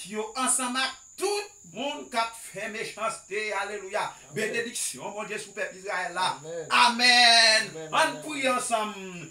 avec yo ensemble tout monde qui a fait méchanceté. Alléluia. Bénédiction, mon Dieu, sous peuple Israël là. Amen. On prie ensemble.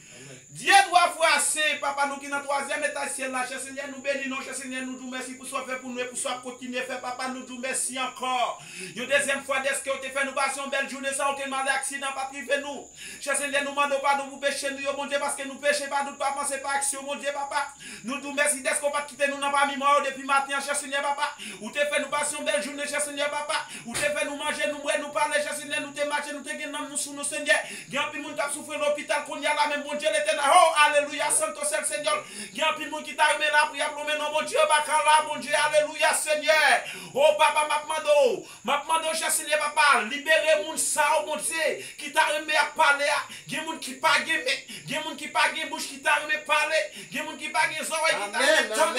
Dieu doit voir saint, papa, nous qui dans le troisième étage ciel là, cher Seigneur, nous bénissons, cher Seigneur, nous disons merci pour ce fait pour nous et pour ce continuer à faire, papa, nous disons merci encore. Une deuxième fois, dès que vous avez fait, nous passons une belle journée sans aucun mal d'accident, pas privé nous. Cher Seigneur, nous demandons pas de vous pécher, nous, mon Dieu, parce que nous péchons pas, nous ne pas penser pas action, mon Dieu, papa. Nous disons merci dès qu'on va quitter nous dans pas mort depuis matin, cher Seigneur, papa. Ou t'es fait, nous passions une belle journée, cher Seigneur, papa. Ou t'es fait, nous manger, nous boire, nous parler, cher Seigneur, nous te marcher, nous te gagner, nous sous nos Seigneur. Il y a un peu de monde qui a souffert l'hôpital, qu'on y a là, même, mon Dieu, l'éternel. Oh, alléluia, Santo Seigneur. Il y a un peu de monde qui t'a aimé là, pour y appeler, non, mon Dieu, là, mon Dieu, alléluia, Seigneur. Oh, papa, ma demande, cher Seigneur, papa, libérez mon sang, mon Dieu, qui t'a aimé à parler. Il y a des gens qui pas aimé, il y a des gens qui pas aimé bouche, qui t'a aimé parler. Il y a des gens qui pas aimé oreille, qui t'a aimé tendre.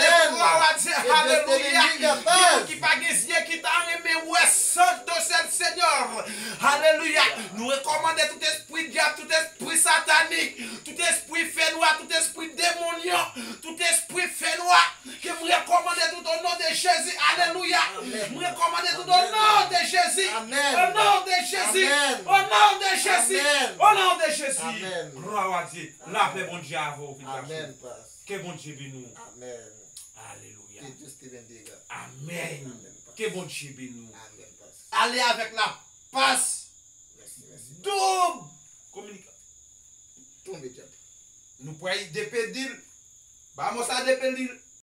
Alléluia. Il y a des gens qui pas aimé yeux, qui t'a aimé, ouais, Santo Seigneur. Alléluia. Nous recommandons tout esprit diable, tout esprit satanique, tout esprit fénois, tout esprit démoniaque, tout esprit fénois, que vous recommandez tout au nom de Jésus. Alléluia. Vous recommandez tout au nom de Jésus. Au nom de Jésus. Au nom de Jésus. Au nom de Jésus. Gloire à Dieu. La paix, bon Dieu, à vous. Amen. Que bon Dieu bénisse nous. Amen. Alléluia. Que Dieu te bénisse. Amen. Que bon Dieu bénisse nous. Amen. Allez avec la passe. Merci. Double. Communication. Tombe, diable. Nous pouvons y dépédir. Vamos a despedir.